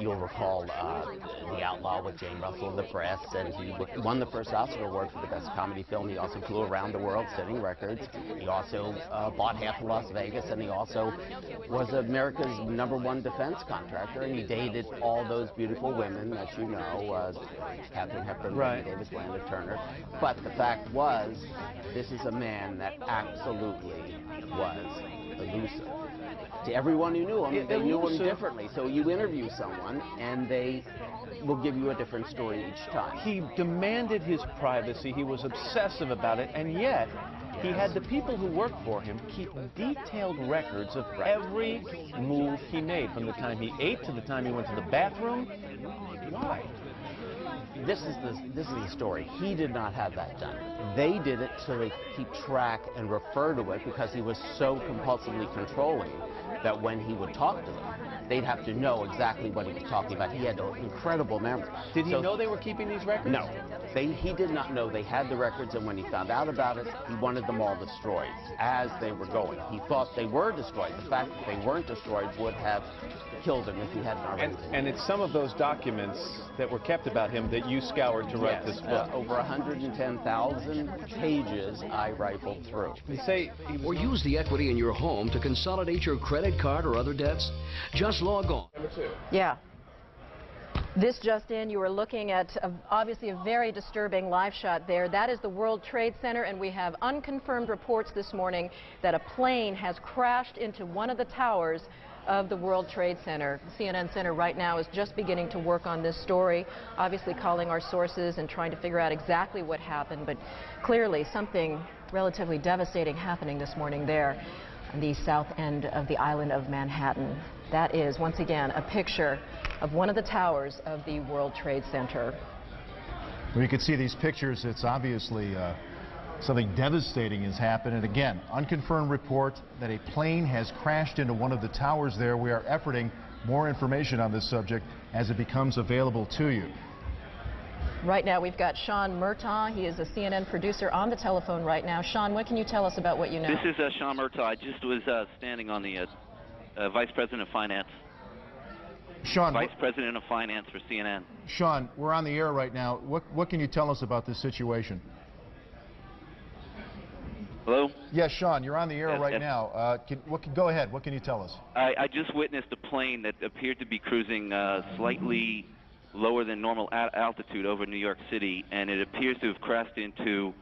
You'll recall The Outlaw with Jane Russell in the press, and he won the first Oscar award for the best comedy film. He also flew around the world setting records. He also bought half of Las Vegas, and he also was America's #1 defense contractor, and he dated all those beautiful women that you know, Katharine Hepburn, right. Davis, Lana Turner. But the fact was, this is a man that absolutely was elusive. To everyone who knew him, they knew him differently. So you interview someone, and they will give you a different story each time. He demanded his privacy. He was obsessive about it, and yet he had the people who worked for him keep detailed records of every move he made, from the time he ate to the time he went to the bathroom. Why? This is the story. He did not have that done. They did it so they keep track and refer to it, because he was so compulsively controlling that when he would talk to them, they'd have to know exactly what he was talking about. He had an incredible memory. Did he know they were keeping these records? No. He did not know they had the records, and when he found out about it, he wanted them all destroyed as they were going. He thought they were destroyed. The fact that they weren't destroyed would have killed him if he hadn't already. And it's some of those documents that were kept about him that you scoured to write this book. Over 110,000 pages I rifled through. You say or use the equity in your home to consolidate your credit card or other debts? Just log on. Yeah. This just in, you were looking at obviously a very disturbing live shot there. That is the World Trade Center, and we have unconfirmed reports this morning that a plane has crashed into one of the towers of the World Trade Center. The CNN Center right now is just beginning to work on this story, obviously calling our sources and trying to figure out exactly what happened, but clearly something relatively devastating happening this morning there on the south end of the island of Manhattan. That is, once again, a picture of one of the towers of the World Trade Center. Well, you can see these pictures. It's obviously something devastating has happened. And again, unconfirmed report that a plane has crashed into one of the towers there. We are efforting more information on this subject as it becomes available to you. Right now we've got Sean Murtaugh. He is a CNN producer on the telephone right now. Sean, what can you tell us about what you know? This is Sean Murtaugh. I just was standing on the Vice President of Finance. Sean, Vice President of Finance for CNN. Sean, we're on the air right now. What can you tell us about this situation? Hello? Yes, Sean, you're on the air right yes. now. Go ahead. What can you tell us? I just witnessed a plane that appeared to be cruising slightly lower than normal altitude over New York City, and it appears to have crashed into,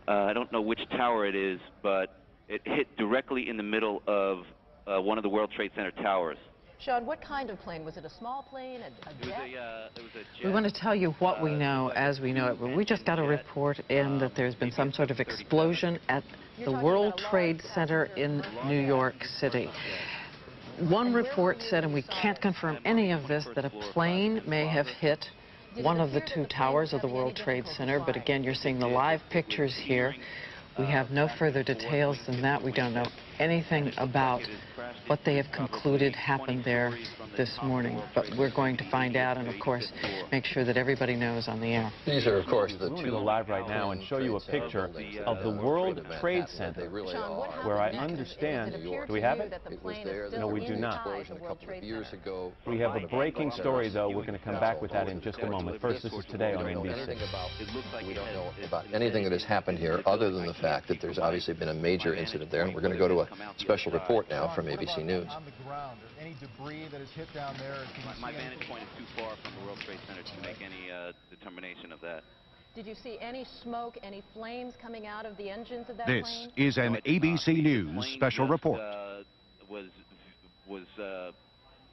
I don't know which tower it is, but it hit directly in the middle of one of the World Trade Center towers. Sean, what kind of plane? Was it a small plane, a jet? It was a jet. We want to tell you what we know as we know it. We just got a report in that there's been some sort of explosion at the World Trade Center in New York City. One report said, and we can't confirm any of this, that a plane may have hit one of the two towers of the World Trade Center, but again, you're seeing the live pictures here. We have no further details than that. We don't know anything about what they have concluded happened there this morning, but we're going to find out and, of course, make sure that everybody knows on the air. These are, of course, the I'm going two. to go live right now and show you a picture of the World Trade Center, where I understand. Do we have it? It was there. No, we do not. A couple of years ago. We have a breaking story, though. We're going to come back with that in just a moment. First, this is today on NBC. We don't know about anything that has happened here other than the fact that there's obviously been a major incident there. And we're going to go to a special report now from ABC News. On the ground, any debris that is hit down there? My vantage point is too far from the World Trade Center to make any determination of that. Did you see any smoke, any flames coming out of the engines of that plane? This is an ABC News special report.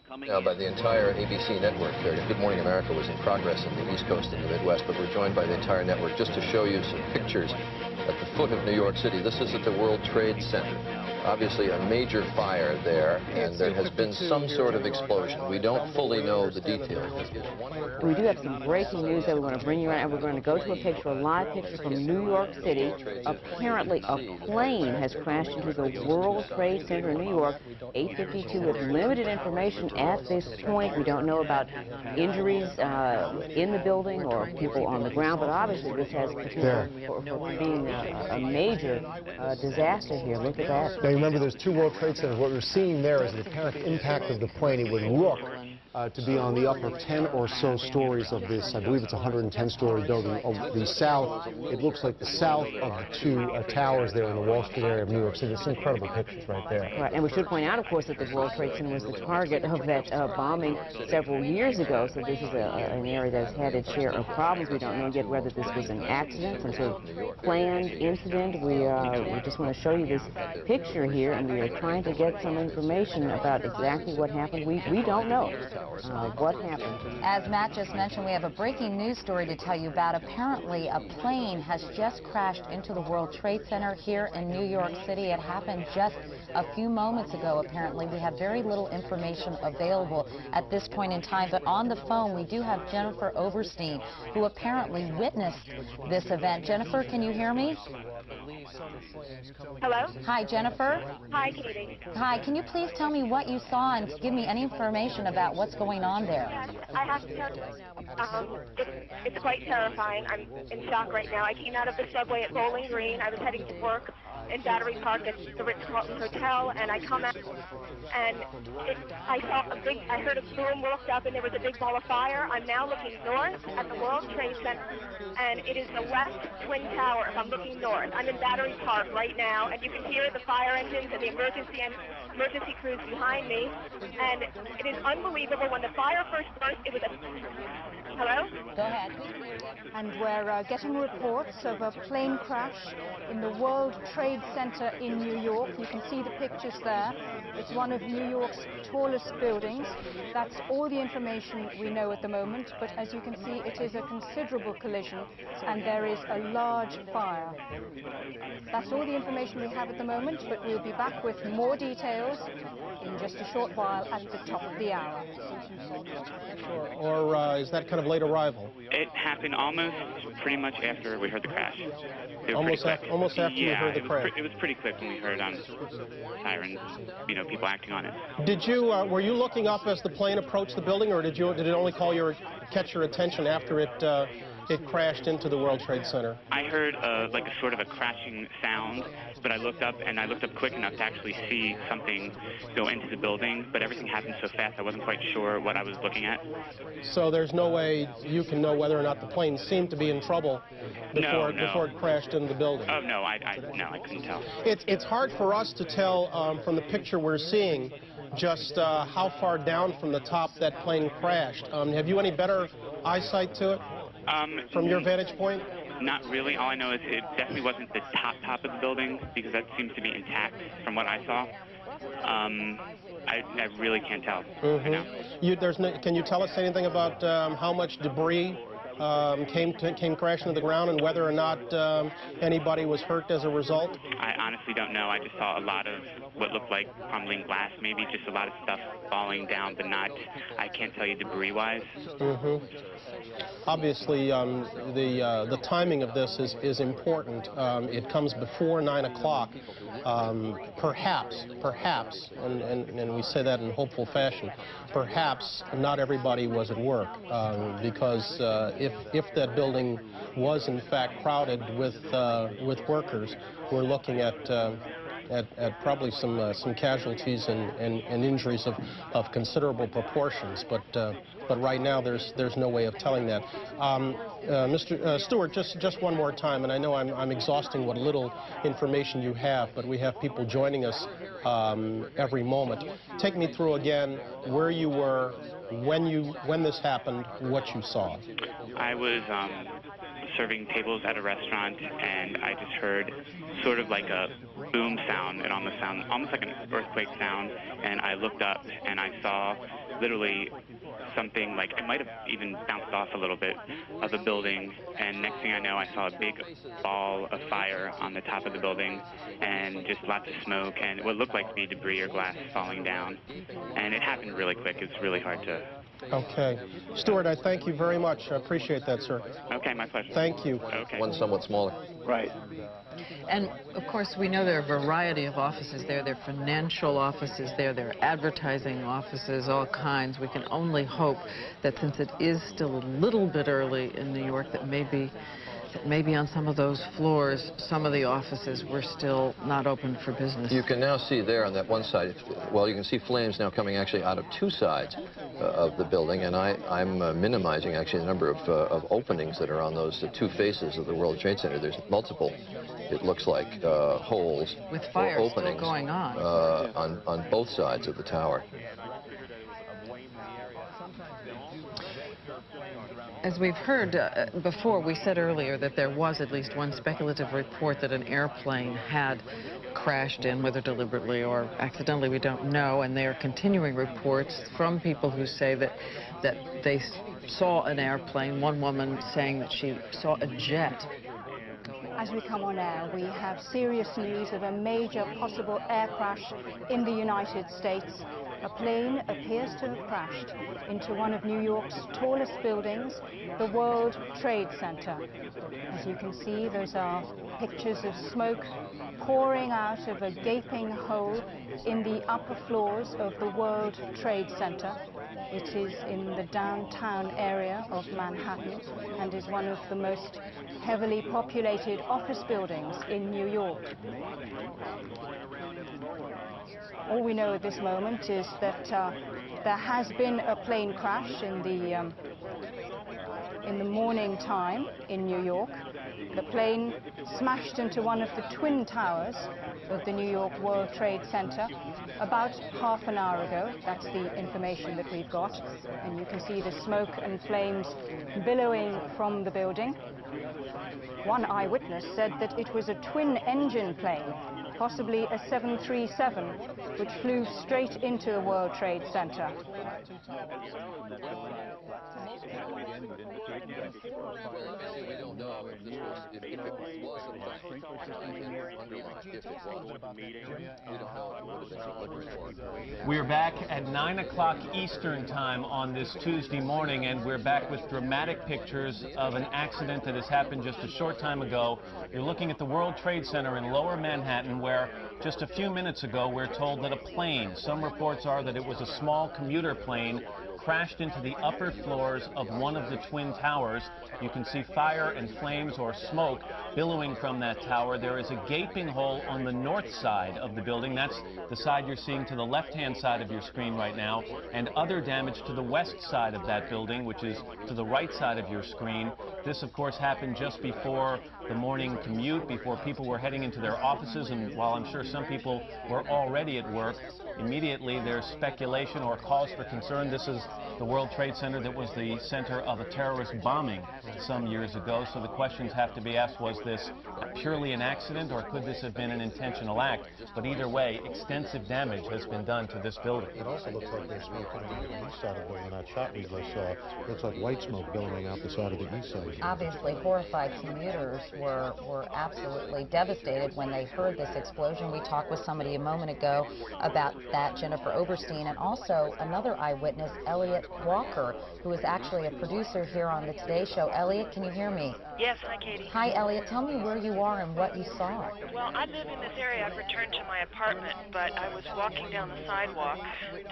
Coming Now, by the entire ABC network here. Good Morning America was in progress in the East Coast and the Midwest, but we're joined by the entire network just to show you some pictures at the foot of New York City. This is at the World Trade Center. Obviously a major fire there, and there has been some sort of explosion. We don't fully know the details. We do have some breaking news that we want to bring you around, and we're going to go to a picture, a live picture from New York City. Apparently a plane has crashed into the World Trade Center in New York, 8:52, with limited information at this point. We don't know about injuries in the building or people on the ground, but obviously this has potential for being a major disaster here. Look at that. Now, remember, there's two World Trade Centers. What we're seeing there is the apparent impact of the plane. It would look to be on the upper 10 or so stories of this. I believe it's a 110-story building. The south, it looks like the south of the two towers there in the Wall Street area of New York City. It's incredible pictures right there. Right, and we should point out, of course, that the World Trade Center was the target of that bombing several years ago, so this is an area that's had its share of problems. We don't know yet whether this was an accident, some sort of planned incident. We just want to show you this picture here, and we are trying to get some information about exactly what happened. We don't know what happened. As Matt just mentioned, we have a breaking news story to tell you about. Apparently, a plane has just crashed into the World Trade Center here in New York City. It happened just a few moments ago, apparently. We have very little information available at this point in time, but on the phone we do have Jennifer Overstein, who apparently witnessed this event. Jennifer, can you hear me? Hello? Hi, Jennifer. Hi, Katie. Hi, can you please tell me what you saw and give me any information about what's going on there? I have to tell you, it's quite terrifying. I'm in shock right now. I came out of the subway at Bowling Green. I was heading to work in Battery Park at the Ritz-Carlton Hotel, and I come out, and I heard a boom, looked up, and there was a big ball of fire. I'm now looking north at the World Trade Center, and it is the West Twin Tower if I'm looking north. I'm in Battery Park right now, and you can hear the fire engines and the emergency crews behind me, and it is unbelievable. When the fire first burst, it was a... Hello? Go ahead. And we're getting reports of a plane crash in the World Trade Center in New York. You can see the pictures there. It's one of New York's tallest buildings. That's all the information we know at the moment, but as you can see, it is a considerable collision, and there is a large fire. That's all the information we have at the moment, but we'll be back with more details in just a short while at the top of the hour. Or is that kind of late arrival? It happened almost pretty much after we heard the crash. Almost after you heard the crash. It was pretty quick when we heard sirens, people acting on it. Did you were you looking up as the plane approached the building, or did it only catch your attention after it crashed into the World Trade Center? I heard like a sort of a crashing sound, but I looked up quick enough to actually see something go into the building, but everything happened so fast I wasn't quite sure what I was looking at. So there's no way you can know whether or not the plane seemed to be in trouble before it crashed into the building? Oh, no, I couldn't tell. It's hard for us to tell from the picture we're seeing just how far down from the top that plane crashed. Have you any better eyesight to it? From your vantage point? Not really. All I know is it definitely wasn't the top of the building, because that seems to be intact from what I saw. I really can't tell. Mm-hmm. Can you tell us anything about how much debris came crashing to the ground, and whether or not anybody was hurt as a result? I honestly don't know. I just saw a lot of what looked like crumbling glass, maybe just a lot of stuff falling down, but I can't tell you debris-wise. Mm-hmm. Obviously, the timing of this is important. It comes before 9 o'clock. Perhaps, and we say that in hopeful fashion, perhaps not everybody was at work, because if that building was in fact crowded with workers, we're looking at probably some casualties and injuries of considerable proportions, but right now there's no way of telling that. Mr. Stewart, just one more time, and I know I'm exhausting what little information you have, but we have people joining us every moment. Take me through again where you were, when this happened, what you saw. I was serving tables at a restaurant, and I just heard sort of like a boom sound. It almost sounded like an earthquake sound, and I looked up and I saw literally something like, it might have even bounced off a little bit of the building, and next thing I know, I saw a big ball of fire on the top of the building, and just lots of smoke and what looked like to be debris or glass falling down, and it happened really quick. It's really hard to... Okay. Stuart, I thank you very much. I appreciate that, sir. Okay, my pleasure. Thank you. Okay. One somewhat smaller. Right. And, of course, we know there are a variety of offices there. There are financial offices there. There are advertising offices, all kinds. We can only hope that since it is still a little bit early in New York, that maybe maybe on some of those floors, some of the offices were still not open for business. You can now see there on that one side, well, you can see flames now coming actually out of two sides of the building, and I'm minimizing actually the number of openings that are on those two faces of the World Trade Center. There's multiple, it looks like, holes with or fire openings still going on both sides of the tower. As we've heard before, we said earlier that there was at least one speculative report that an airplane had crashed in, whether deliberately or accidentally, we don't know, and there are continuing reports from people who say that they saw an airplane, one woman saying that she saw a jet. As we come on air, we have serious news of a major possible air crash in the United States. A plane appears to have crashed into one of New York's tallest buildings, the World Trade Center. As you can see, those are pictures of smoke pouring out of a gaping hole in the upper floors of the World Trade Center. It is in the downtown area of Manhattan and is one of the most heavily populated office buildings in New York. All we know at this moment is that there has been a plane crash in the morning time in New York. The plane smashed into one of the twin towers of the New York World Trade Center about half an hour ago. That's the information that we've got. And you can see the smoke and flames billowing from the building. One eyewitness said that it was a twin-engine plane, possibly a 737, which flew straight into the World Trade Center. We don't know if this was, if it was a plane, if it was, we don't know if it would have been deliberate or. We're back at 9 o'clock Eastern time on this Tuesday morning, and we're back with dramatic pictures of an accident that has happened just a short time ago. You're looking at the World Trade Center in Lower Manhattan, where just a few minutes ago we're told that a plane, some reports are that it was a small commuter plane, crashed into the upper floors of one of the twin towers. You can see fire and flames or smoke billowing from that tower. There is a gaping hole on the north side of the building. That's the side you're seeing to the left-hand side of your screen right now, and other damage to the west side of that building, which is to the right side of your screen. This, of course, happened just before the morning commute, before people were heading into their offices, and while I'm sure some people were already at work, immediately there's speculation or cause for concern. This is the World Trade Center that was the center of a terrorist bombing some years ago, so the questions have to be asked, was this purely an accident or could this have been an intentional act? But either way, extensive damage has been done to this building. It also looks like there's smoke coming out the east side of the building. That shot we just saw, looks like white smoke billowing out the side of the east side. Obviously, horrified commuters were absolutely devastated when they heard this explosion. We talked with somebody a moment ago about that, Jennifer Oberstein, and also another eyewitness, Elliot Walker, who is actually a producer here on the Today Show. Elliot, can you hear me? Yes, hi, Katie. Hi, Elliot. Tell me where you are and what you saw. Well, I live in this area. I've returned to my apartment, but I was walking down the sidewalk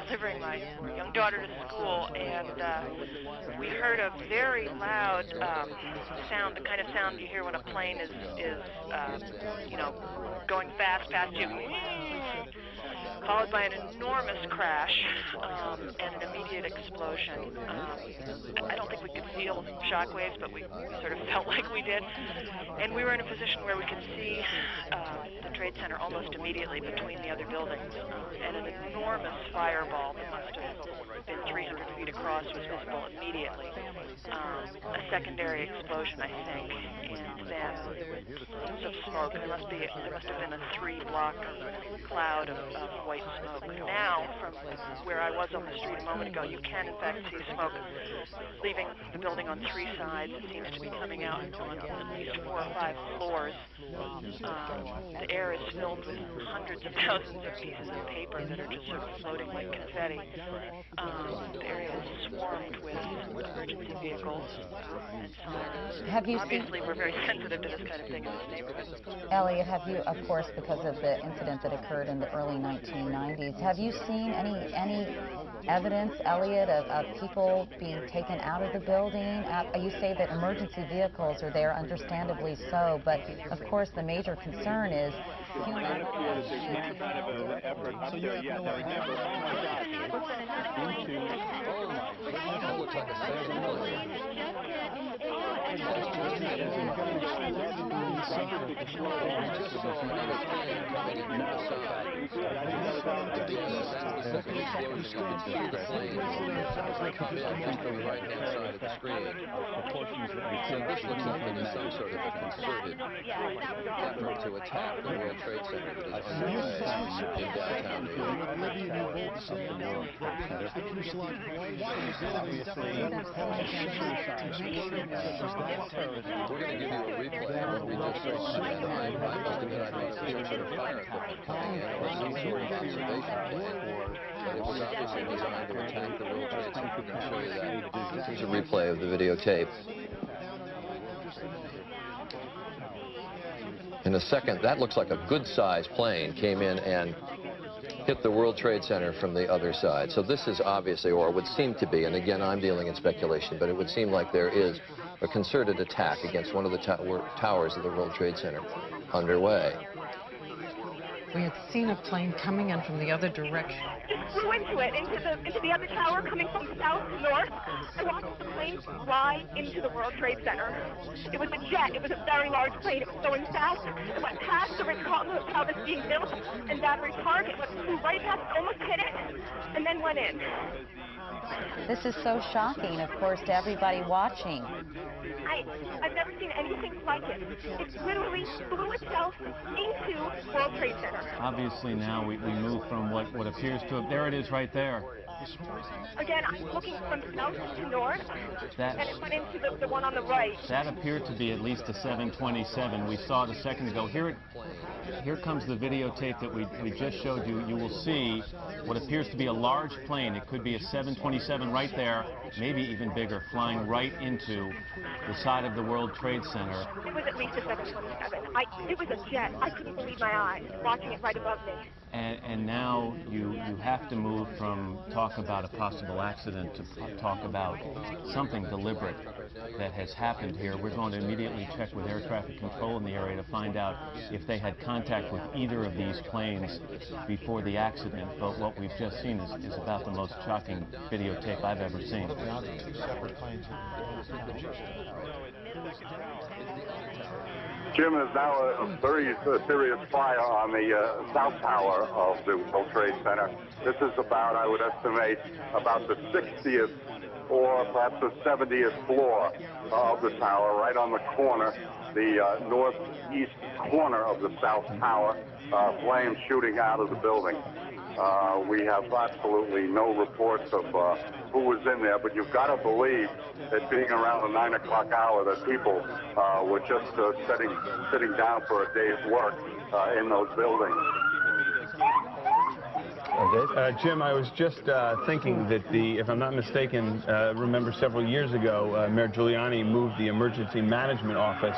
delivering my young daughter to school, and we heard a very loud sound, the kind of sound you hear when a plane is going fast past you, followed by an enormous crash and an immediate explosion. I don't think we could feel shockwaves, but we sort of felt like we did. And we were in a position where we could see the Trade Center almost immediately between the other buildings. And an enormous fireball that must have been 300 feet across was visible immediately. A secondary explosion, I think, and then plumes of smoke. There must have been a 3-block cloud of white smoke. Now, from where I was on the street a moment ago, you can in fact see smoke leaving the building on 3 sides. It seems to be coming out on at least 4 or 5 floors. The air is filled with hundreds of thousands of pieces of paper that are just sort of floating like confetti. The area is swarmed with emergency vehicles and sirens. Obviously, we're very sensitive to this kind of thing in this neighborhood. Elliot, have you, of course, because of the incident that occurred in the early 1990s, have you seen any evidence, Elliot, of people being taken out of the building? You say that emergency vehicles are there, understandably so, but of course the major concern is human This looks like it is some sort of a concerted effort to attack the World Trade Center that is underway in downtown New York. We're going to give you a replay of what we just saw. I must admit I thought it was some sort of fire equipment coming in or some sort of observation plane. But it was obviously designed to attack the World Trade Center. We're going to show you that. Here's a replay of the videotape. In a second, that looks like a good-sized plane came in and hit the World Trade Center from the other side. So this is obviously, or would seem to be, and again, I'm dealing in speculation, but it would seem like there is a concerted attack against one of the towers of the World Trade Center underway. We had seen a plane coming in from the other direction. Just flew into it, into the other tower coming from south to north. I watched the plane fly into the World Trade Center. It was a jet. It was a very large plane. It was going fast. It went past the Ritz-Carlton Hotel that's being built in Battery Park. It flew right past, almost hit it, and then went in. This is so shocking, of course, to everybody watching. I've never seen anything like it. It literally flew itself into World Trade Center. Obviously now we move from what appears to have, there it is right there. Again, I'm looking from south to north, and it went into the one on the right. That appeared to be at least a 727. We saw it a second ago. Here comes the videotape that we just showed you. You will see what appears to be a large plane. It could be a 727 right there, maybe even bigger, flying right into the side of the World Trade Center. It was at least a 727. It was a jet. I couldn't believe my eyes watching it right above me. And now you have to move from talk about a possible accident to talk about something deliberate that has happened here. We're going to immediately check with air traffic control in the area to find out if they had contact with either of these planes before the accident. But what we've just seen is about the most shocking videotape I've ever seen. Jim, is now a very serious fire on the south tower of the World Trade Center. This is about, I would estimate, about the 60th or perhaps the 70th floor of the tower, right on the corner, the northeast corner of the south tower, flames shooting out of the building. We have absolutely no reports of who was in there, but you've got to believe that being around the 9 o'clock hour that people were just sitting down for a day's work in those buildings. Jim, I was just thinking that if I'm not mistaken, remember several years ago, Mayor Giuliani moved the emergency management office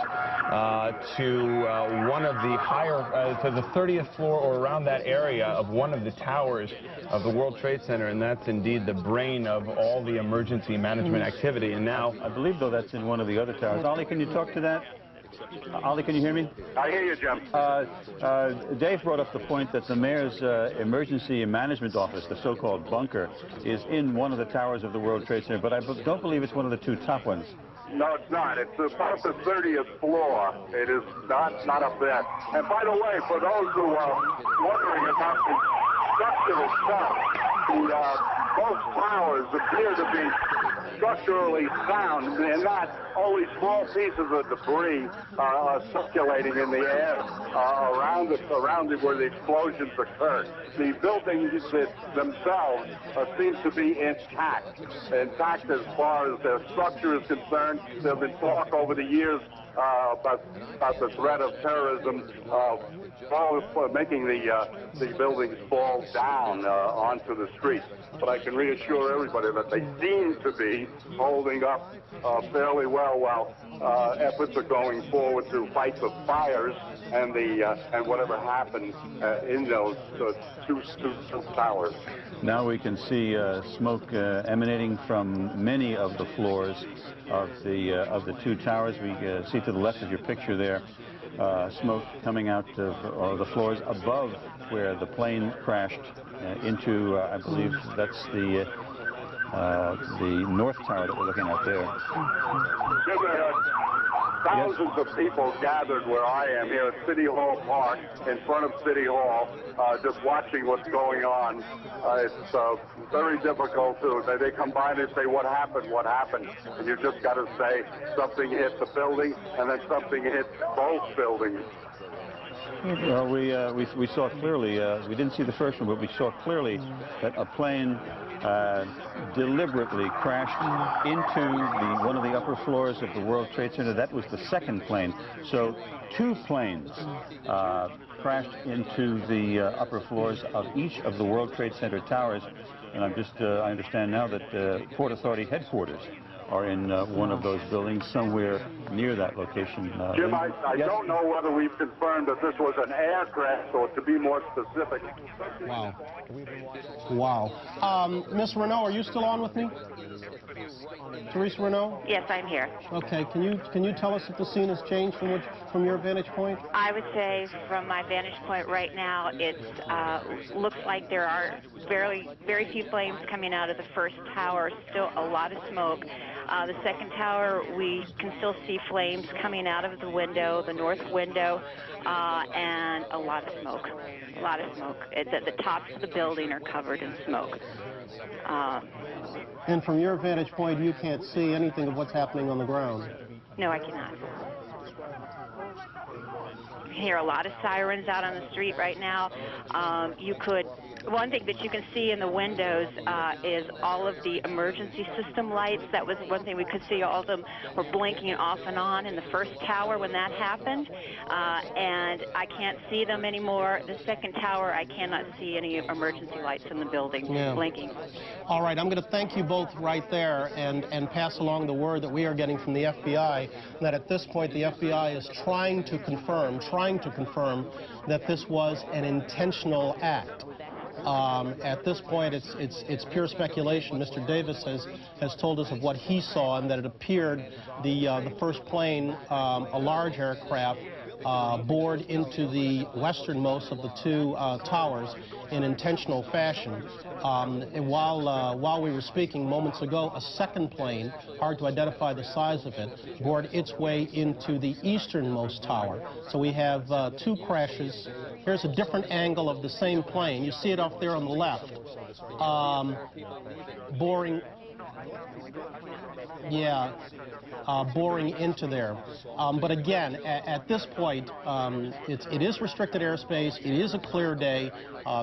to one of the higher, to the 30th floor or around that area of one of the towers of the World Trade Center, and that's indeed the brain of all the emergency management activity. And now, I believe, though, that's in one of the other towers. Ollie, can you talk to that? Ollie, can you hear me? I hear you, Jim. Dave brought up the point that the mayor's emergency management office, the so-called bunker, is in one of the towers of the World Trade Center, but I don't believe it's one of the two top ones. No, it's not. It's about the 30th floor. It is not up there. And by the way, for those who are wondering about the structural stuff, both towers appear to be structurally sound, and not only small pieces of debris are circulating in the air around it where the explosions occurred. The buildings themselves seem to be intact as far as their structure is concerned. There have been talk over the years about the threat of terrorism making the buildings fall down onto the streets. But I can reassure everybody that they seem to be holding up fairly well while efforts are going forward to fight the fires and whatever happened in those two towers. Now we can see smoke emanating from many of the floors of the two towers. We see to the left of your picture there smoke coming out of the floors above where the plane crashed into, I believe that's the north tower that we're looking at there. Thousands of people gathered where I am here at City Hall Park, in front of City Hall, just watching what's going on. It's very difficult to, they come by and they say, what happened, what happened? And you just got to say something hit the building and then something hit both buildings. Well, we saw clearly, we didn't see the first one, but we saw clearly that a plane deliberately crashed into one of the upper floors of the World Trade Center. That was the second plane. So two planes crashed into the upper floors of each of the World Trade Center towers. And I understand now that Port Authority headquarters are in one of those buildings somewhere near that location. Jim, I don't know whether we've confirmed that this was an aircraft, or to be more specific. Wow. Wow. Miss Renault, are you still on with me? Teresa Renault? Yes, I'm here. Okay. Can you tell us if the scene has changed from your vantage point? I would say from my vantage point right now, it looks like there are very few flames coming out of the first tower. Still a lot of smoke. The second tower, we can still see flames coming out of the window, the north window, and a lot of smoke. A lot of smoke. The tops of the building are covered in smoke. And from your vantage point, you can't see anything of what's happening on the ground? No, I cannot. You hear a lot of sirens out on the street right now. One thing that you can see in the windows is all of the emergency system lights. That was one thing we could see. All of them were blinking off and on in the first tower when that happened. And I can't see them anymore. The second tower, I cannot see any emergency lights in the building blinking. All right, I'm going to thank you both right there and pass along the word that we are getting from the FBI, that at this point the FBI is trying to confirm that this was an intentional act. At this point, it's pure speculation. Mr. Davis has told us of what he saw, and that it appeared the first plane, a large aircraft, bored into the westernmost of the two towers in intentional fashion. And while we were speaking moments ago, a second plane, hard to identify the size of it, bored its way into the easternmost tower. So we have two crashes. Here's a different angle of the same plane. You see it off there on the left. Boring into there. But again, at this point, it is restricted airspace. It is a clear day,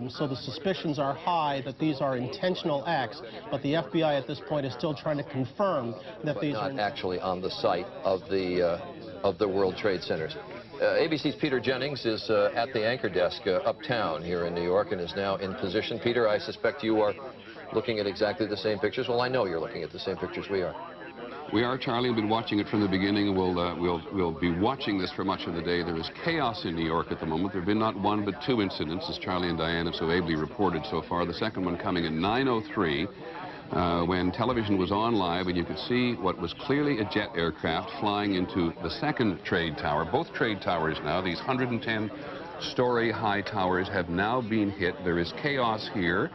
so the suspicions are high that these are intentional acts. But the FBI at this point is still trying to confirm that these are not actually on the site of the World Trade Centers. ABC's Peter Jennings is at the anchor desk uptown here in New York and is now in position. Peter, I suspect you are looking at exactly the same pictures. Well, I know you're looking at the same pictures we are. We are, Charlie. We've been watching it from the beginning, and we'll be watching this for much of the day. There is chaos in New York at the moment. There have been not one but two incidents, as Charlie and Diane have so ably reported so far. The second one coming at 9:03. When television was on live, and you could see what was clearly a jet aircraft flying into the second trade tower. Both trade towers now, these 110-story high towers, have now been hit. There is chaos here,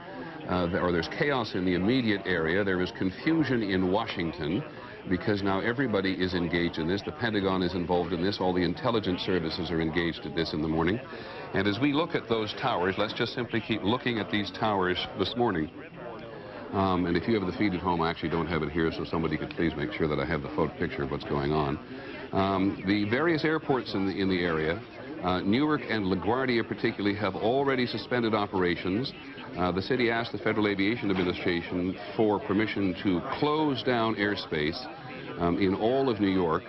or there's chaos in the immediate area. There is confusion in Washington, because now everybody is engaged in this. The Pentagon is involved in this. All the intelligence services are engaged in this in the morning. And as we look at those towers, let's just simply keep looking at these towers this morning. And if you have the feed at home, I actually don't have it here, so somebody could please make sure that I have the photo picture of what's going on. The various airports in the area, Newark and LaGuardia particularly, have already suspended operations. The city asked the Federal Aviation Administration for permission to close down airspace in all of New York.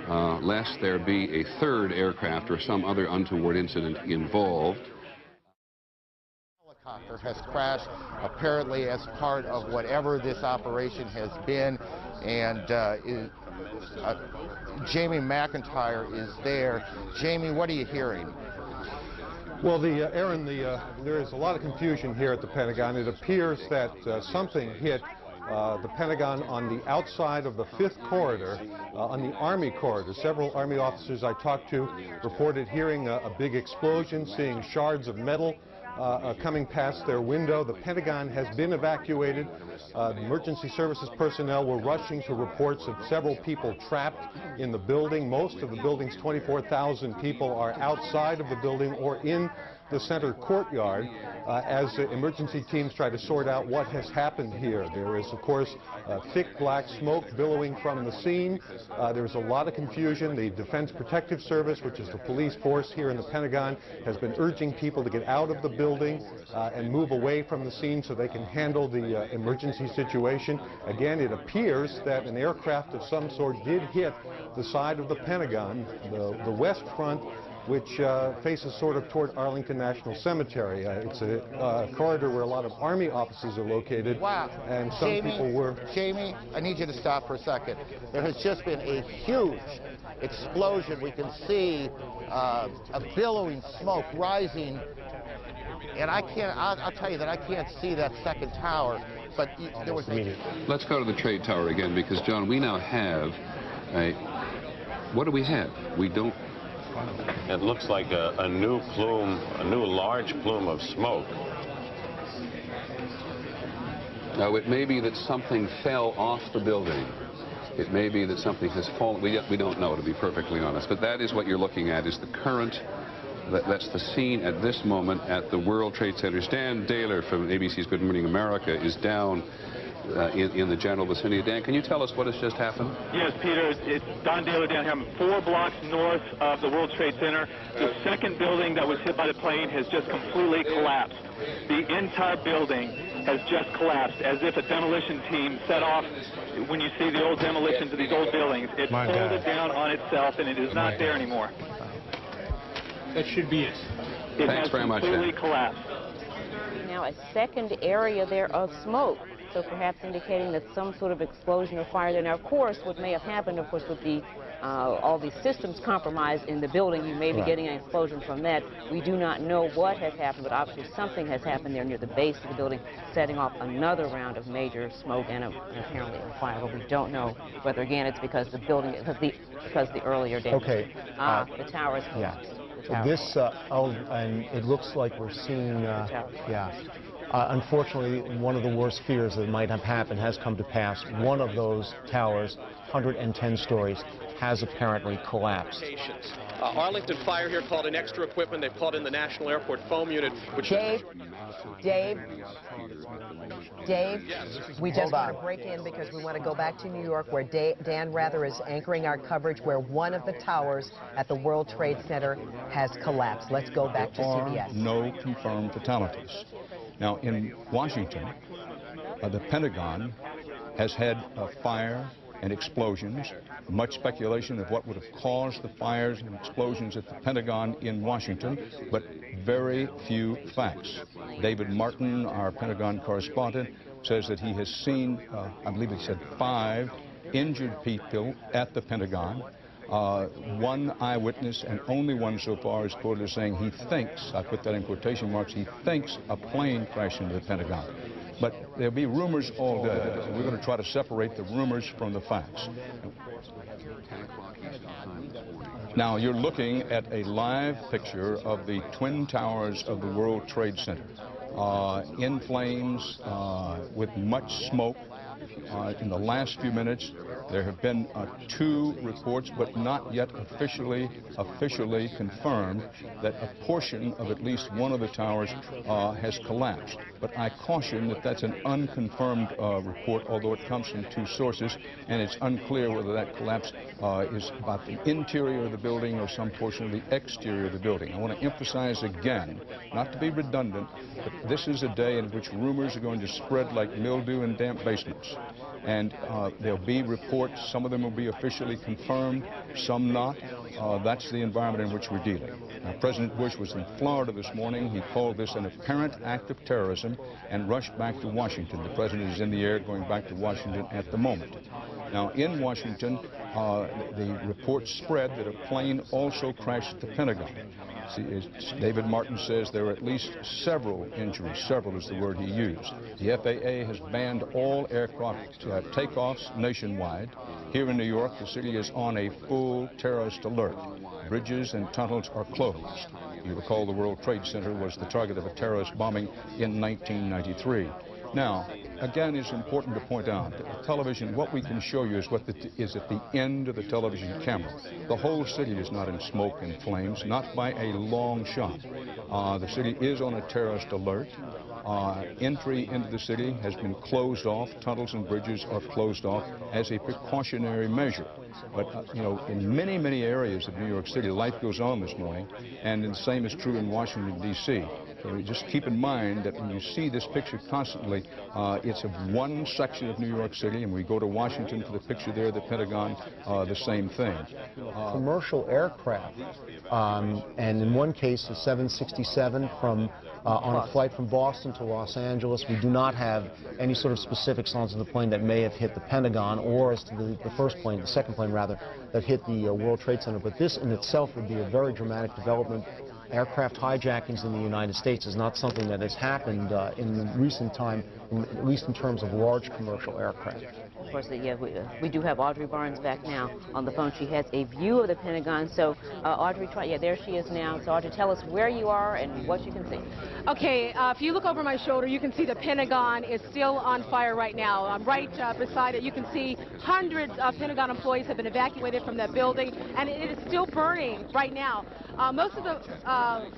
lest there be a third aircraft or some other untoward incident involved. Helicopter has crashed apparently as part of whatever this operation has been, and Jamie McIntyre is there. Jamie, what are you hearing? Well, Aaron, there is a lot of confusion here at the Pentagon. It appears that something hit the Pentagon on the outside of the 5th corridor, on the Army corridor. Several Army officers I talked to reported hearing a big explosion, seeing shards of metal coming past their window. The Pentagon has been evacuated. The emergency services personnel were rushing to reports of several people trapped in the building. Most of the building's 24,000 people are outside of the building or in the center courtyard as emergency teams try to sort out what has happened here. There is, of course, thick black smoke billowing from the scene. There's a lot of confusion. The Defense Protective Service, which is the police force here in the Pentagon, has been urging people to get out of the building and move away from the scene so they can handle the emergency situation. Again, it appears that an aircraft of some sort did hit the side of the Pentagon, the west front, which faces sort of toward Arlington National Cemetery. It's a corridor where a lot of Army offices are located. Wow. And some people were... Jamie, I need you to stop for a second. There has just been a huge explosion. We can see a billowing smoke rising. And I'll tell you that I can't see that second tower, but there was a... Let's go to the trade tower again, because, John, we now have a... What do we have? We don't... It looks like a new plume, a new large plume of smoke. Now, it may be that something fell off the building. It may be that something has fallen. We don't know, to be perfectly honest. But that is what you're looking at, is the current. That's the scene at this moment at the World Trade Center. Dan Daler from ABC's Good Morning America is down in the general vicinity. Dan, can you tell us what has just happened? Yes, Peter, it's Don Daler down here. I'm 4 blocks north of the World Trade Center. The second building that was hit by the plane has just completely collapsed. The entire building has just collapsed, as if a demolition team set off. When you see the old demolitions of these old buildings, it folded down on itself, and it is not there anymore. That should be it. It Thanks has very much, completely Dan. collapsed. Now a second area there of smoke, so perhaps indicating that some sort of explosion or fire there. Now, of course, what may have happened, of course, with the all these systems compromised in the building, you may be getting an explosion from that. We do not know what has happened, but obviously something has happened there near the base of the building, setting off another round of major smoke and apparently a fire. But we don't know whether, again, it's because the building, because the earlier damage. Okay. The towers. Yeah. The tower. This, and it looks like we're seeing, unfortunately, one of the worst fears that might have happened has come to pass. One of those towers, 110 stories, has apparently collapsed. Arlington Fire here called in extra equipment. They've called in the National Airport Foam Unit, which... Dave, we just want to break in because we want to go back to New York, where Dan Rather is anchoring our coverage, where one of the towers at the World Trade Center has collapsed. Let's go back to CBS. No confirmed fatalities. Now, in Washington, the Pentagon has had a fire and explosions, much speculation of what would have caused the fires and explosions at the Pentagon in Washington, but very few facts. David Martin, our Pentagon correspondent, says that he has seen, I believe he said 5 injured people at the Pentagon. One eyewitness, and only one so far, is quoted as saying he thinks, I put that in quotation marks, he thinks a plane crashed into the Pentagon. But there'll be rumors all day. We're going to try to separate the rumors from the facts. Now, you're looking at a live picture of the Twin Towers of the World Trade Center. In flames, with much smoke. In the last few minutes, there have been 2 reports, but not yet officially confirmed, that a portion of at least one of the towers has collapsed. But I caution that that's an unconfirmed report, although it comes from 2 sources, and it's unclear whether that collapse is about the interior of the building or some portion of the exterior of the building. I want to emphasize again, not to be redundant, but this is a day in which rumors are going to spread like mildew in damp basements. And there'll be reports. Some of them will be officially confirmed, some not. That's the environment in which we're dealing. Now, President Bush was in Florida this morning. He called this an apparent act of terrorism and rushed back to Washington. The president is in the air going back to Washington at the moment. Now, in Washington, the reports spread that a plane also crashed at the Pentagon. See, as David Martin says, there are at least several injuries. Several is the word he used. The FAA has banned all aircraft takeoffs nationwide. Here in New York, the city is on a full terrorist alert. Bridges and tunnels are closed. You recall the World Trade Center was the target of a terrorist bombing in 1993. Now, again, it's important to point out that television, what we can show you is what is at the end of the television camera. The whole city is not in smoke and flames, not by a long shot. The city is on a terrorist alert. Entry into the city has been closed off. Tunnels and bridges are closed off as a precautionary measure. But, you know, in many, many areas of New York City, life goes on this morning, and the same is true in Washington, D.C. So just keep in mind that when you see this picture constantly, it's of one section of New York City, and we go to Washington for the picture there, the Pentagon, the same thing. Commercial aircraft, and in one case, a 767 from on a flight from Boston to Los Angeles. We do not have any sort of specifics on the plane that may have hit the Pentagon, or as to the first plane, the second plane rather, that hit the World Trade Center. But this in itself would be a very dramatic development. Aircraft hijackings in the United States is not something that has happened in recent time, at least in terms of large commercial aircraft. Of course, yeah, we do have Audrey Barnes back now on the phone. She has a view of the Pentagon. So, Audrey, yeah, there she is now. So, Audrey, tell us where you are and what you can see. Okay, if you look over my shoulder, you can see the Pentagon is still on fire right now. Right beside it, you can see hundreds of Pentagon employees have been evacuated from that building, and it is still burning right now. Most of the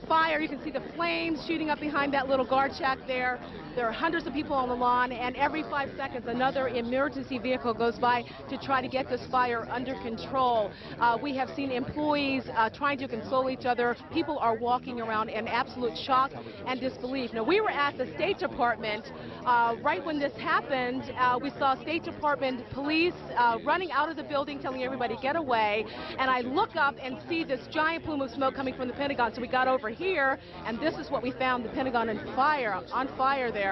fire, you can see the flames shooting up behind that little guard shack there. There are hundreds of people on the lawn, and every 5 seconds another emergency vehicle goes by to try to get this fire under control. We have seen employees trying to console each other. People are walking around in absolute shock and disbelief. Now, we were at the State Department right when this happened. We saw State Department police running out of the building telling everybody get away, and I look up and see this giant plume of smoke coming from the Pentagon. So we got over here, and this is what we found, the Pentagon on fire there.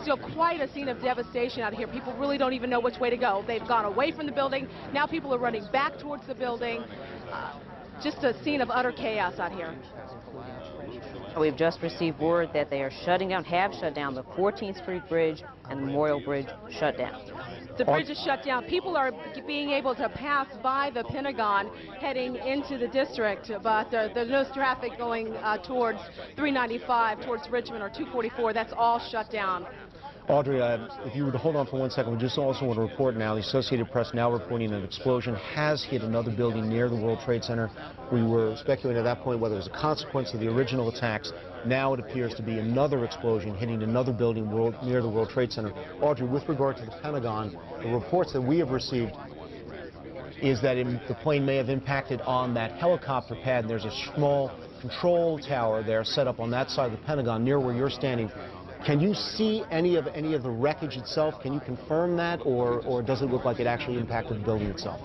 Still quite a scene of devastation out here. People really don't even know which way to go. They've gone away from the building. Now people are running back towards the building. Just a scene of utter chaos out here. We've just received word that they are have shut down the 14th Street Bridge and the Memorial Bridge shut down. The bridge is shut down. People are being able to pass by the Pentagon heading into the district, but there's no traffic going towards 395, towards Richmond, or 244. That's all shut down. Audrey, if you would hold on for 1 second, we just also want to report now, the Associated Press now reporting an explosion has hit another building near the World Trade Center. We were speculating at that point whether it was a consequence of the original attacks. Now it appears to be another explosion hitting another building near the World Trade Center. Audrey, with regard to the Pentagon, the reports that we have received is that the plane may have impacted on that helicopter pad, and there's a small control tower there set up on that side of the Pentagon near where you're standing. Can you see any of the wreckage itself? Can you confirm that, or does it look like it actually impacted the building itself?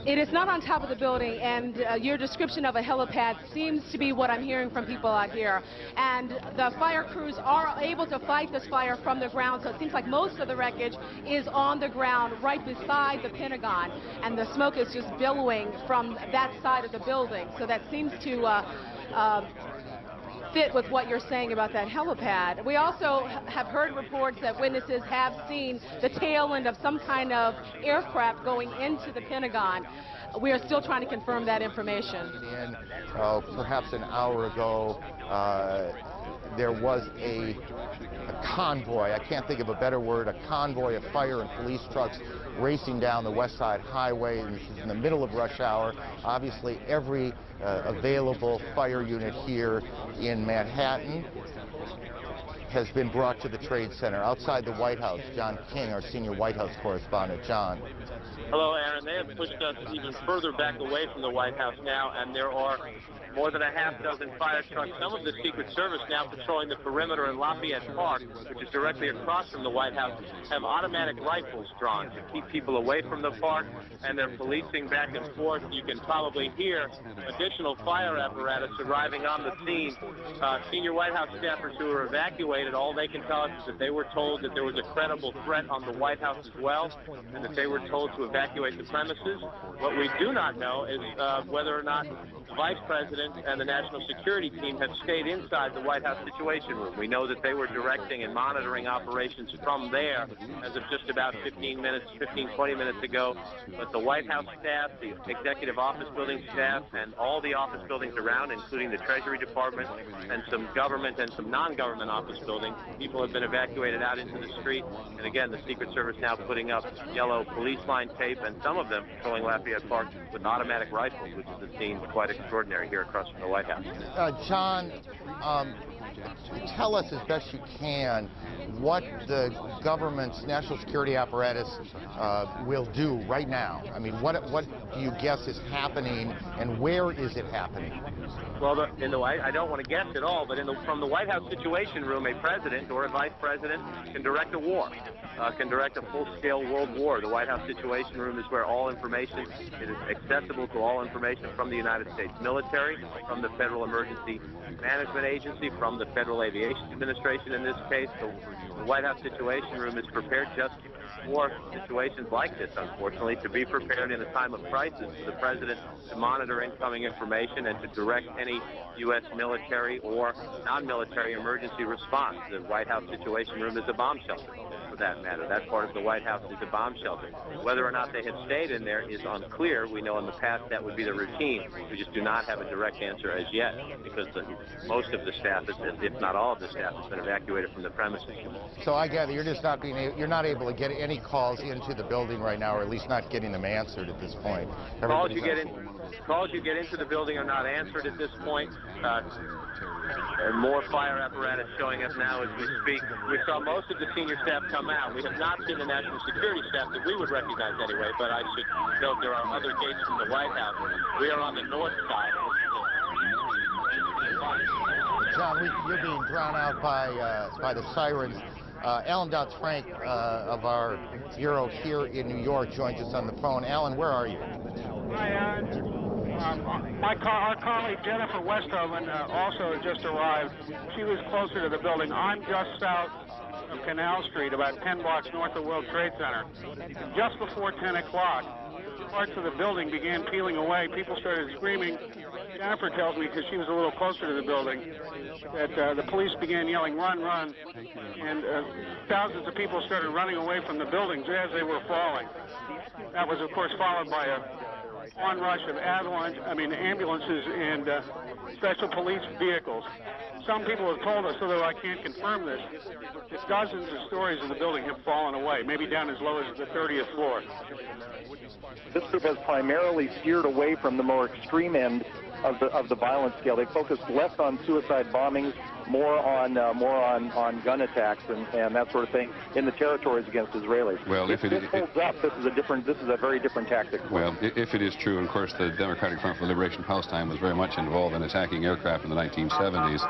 It is not on top of the building, and your description of a helipad seems to be what I'm hearing from people out here. And the fire crews are able to fight this fire from the ground, so it seems like most of the wreckage is on the ground right beside the Pentagon, and the smoke is just billowing from that side of the building. So that seems to fit with what you're saying about that helipad. We also have heard reports that witnesses have seen the tail end of some kind of aircraft going into the Pentagon. We are still trying to confirm that information. Perhaps an hour ago, there was a convoy, I can't think of a better word, a convoy of fire and police trucks racing down the West Side Highway, and this is in the middle of rush hour. Obviously, every available fire unit here in Manhattan has been brought to the Trade Center. Outside the White House, John King, our senior White House correspondent. John. Hello, Aaron. They have pushed us even further back away from the White House now, and there are more than a half dozen fire trucks. Some of the Secret Service now patrolling the perimeter in Lafayette Park, which is directly across from the White House, have automatic rifles drawn to keep people away from the park, and they're policing back and forth. You can probably hear additional fire apparatus arriving on the scene. Senior White House staffers who were evacuated, all they can tell us is that they were told that there was a credible threat on the White House as well, and that they were told to evacuate the premises. What we do not know is whether or not the Vice President and the National Security Team have stayed inside the White House Situation Room. We know that they were directing and monitoring operations from there as of just about 20 minutes ago. But the White House staff, the Executive Office Building staff, and all the office buildings around, including the Treasury Department and some government and some non-government office buildings, people have been evacuated out into the street. And again, the Secret Service now putting up yellow police line tape, and some of them patrolling Lafayette Park with automatic rifles, which is a scene quite extraordinary here across from the White House. John, tell us as best you can what the government's national security apparatus will do right now. I mean, what do you guess is happening, and where is it happening? Well, I don't want to guess at all, but from the White House Situation Room, a president or a vice president can direct a war, can direct a full-scale world war. The White House Situation Room is where all information is accessible to all information from the United States military, from the Federal Emergency Management Agency, from the Federal Aviation Administration in this case. The White House Situation Room is prepared just for situations like this, unfortunately, to be prepared in a time of crisis for the president to monitor incoming information and to direct any U.S. military or non-military emergency response. The White House Situation Room is a bomb shelter, for that matter. That part of the White House is a bomb shelter. Whether or not they have stayed in there is unclear. We know in the past that would be the routine. We just do not have a direct answer as yet, because most of the staff, if not all of the staff, has been evacuated from the premises. So I gather you're just you're not able to get any calls into the building right now, or at least not getting them answered at this point. Calls you get into the building are not answered at this point. And more fire apparatus showing us now as we speak. We saw most of the senior staff come out. We have not seen the national security staff that we would recognize anyway, but I should note there are other gates from the White House. We are on the north side. John, you're being drowned out by the sirens. Alan Dotz-Frank of our bureau here in New York joins us on the phone. Alan, where are you? Hi, Aaron. Our colleague Jennifer Westhoven also just arrived. She was closer to the building. I'm just south of Canal Street, about 10 blocks north of World Trade Center. Just before 10 o'clock, parts of the building began peeling away. People started screaming. Jennifer tells me, because she was a little closer to the building, that the police began yelling, "Run, run," and thousands of people started running away from the buildings as they were falling. That was, of course, followed by a onrush of ambulances and special police vehicles. Some people have told us, although I can't confirm this, that dozens of stories of the building have fallen away, maybe down as low as the 30th floor. This group has primarily steered away from the more extreme end of the violence scale. They focused less on suicide bombings, more on gun attacks and that sort of thing in the territories against Israelis. Well, if this holds up, this is a very different tactic. Well, if it is true, and of course the Democratic Front for Liberation Palestine was very much involved in attacking aircraft in the 1970s,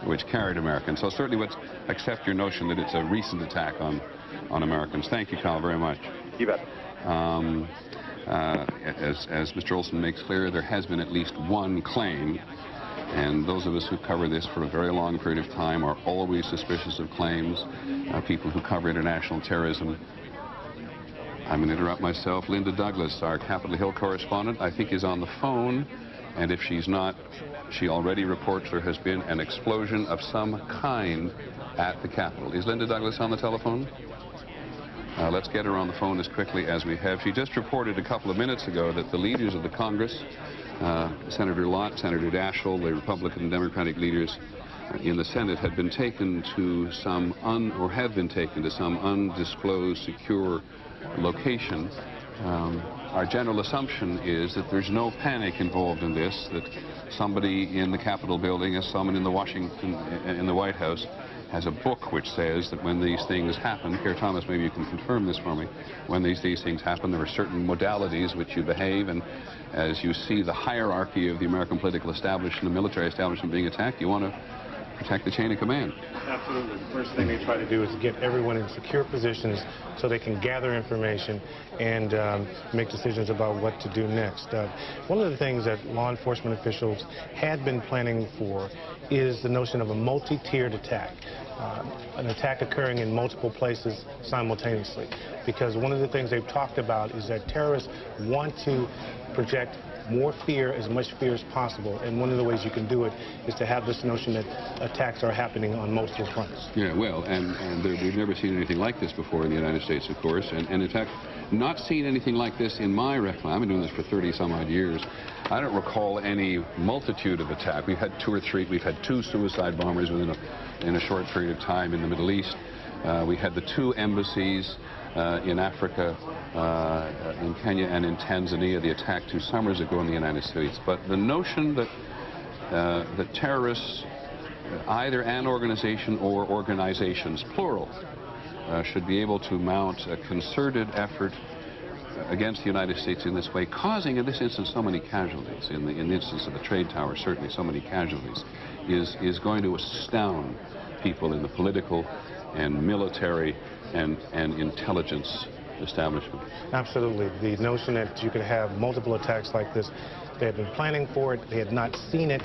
which carried Americans. So certainly let's accept your notion that it's a recent attack on Americans. Thank you, Carl, very much. You bet. As Mr. Olson makes clear, there has been at least one claim, and those of us who cover this for a very long period of time are always suspicious of claims. People who cover international terrorism. I'm going to interrupt myself. Linda Douglas, our Capitol Hill correspondent, I think is on the phone, and if she's not, she already reports there has been an explosion of some kind at the Capitol. Is Linda Douglas on the telephone? Let's get her on the phone as quickly as we have. She just reported a couple of minutes ago that the leaders of the Congress, Senator Lott, Senator Daschle, the Republican and Democratic leaders in the Senate, had been taken to some undisclosed secure location. Our general assumption is that there's no panic involved in this, that somebody in the Capitol building, as someone in the White House, has a book which says that when these things happen, here, Thomas, maybe you can confirm this for me, when these things happen, there are certain modalities which you behave, and as you see the hierarchy of the American political establishment, the military establishment being attacked, you want to protect the chain of command. Absolutely. The first thing they try to do is get everyone in secure positions so they can gather information and make decisions about what to do next. One of the things that law enforcement officials had been planning for is the notion of a multi-tiered attack, an attack occurring in multiple places simultaneously. Because one of the things they've talked about is that terrorists want to project more fear, as much fear as possible, and one of the ways you can do it is to have this notion that attacks are happening on multiple fronts. Yeah, well, and we've never seen anything like this before in the United States, of course, and in fact, not seen anything like this in my recollection. I've been doing this for 30-some-odd years. I don't recall any multitude of attacks. We've had 2 or 3. We've had 2 suicide bombers in a short period of time in the Middle East. We had the 2 embassies in Africa, in Kenya and in Tanzania, the attack 2 summers ago in the United States. But the notion that that terrorists, either an organization or organizations, plural, should be able to mount a concerted effort against the United States in this way, causing in this instance so many casualties, in the instance of the trade tower certainly so many casualties, is going to astound people in the political and military and intelligence establishment. Absolutely. The notion that you could have multiple attacks like this, they had been planning for it, they had not seen it.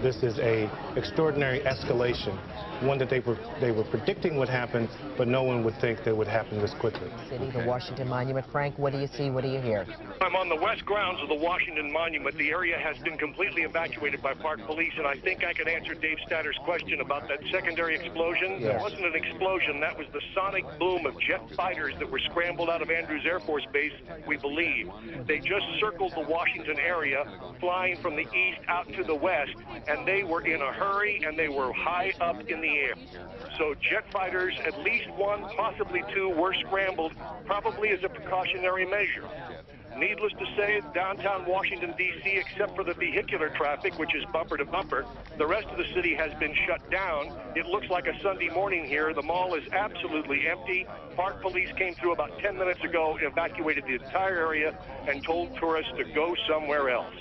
This is an extraordinary escalation, one that they were predicting would happen, but no one would think that would happen this quickly. City, the Washington Monument. Frank, what do you see? What do you hear? I'm on the west grounds of the Washington Monument. The area has been completely evacuated by Park Police, and I think I can answer Dave Statter's question about that secondary explosion. Yes. It wasn't an explosion. That was the sonic boom of jet fighters that were scrambled out of Andrews Air Force Base, we believe. They just circled the Washington area, flying from the east out to the west, and they were in a hurry, and they were high up in the air. So jet fighters, at least 1, possibly 2, were scrambled, probably as a precautionary measure. Needless to say, downtown Washington, D.C., except for the vehicular traffic, which is bumper to bumper, the rest of the city has been shut down. It looks like a Sunday morning here. The mall is absolutely empty. Park Police came through about 10 minutes ago, evacuated the entire area, and told tourists to go somewhere else.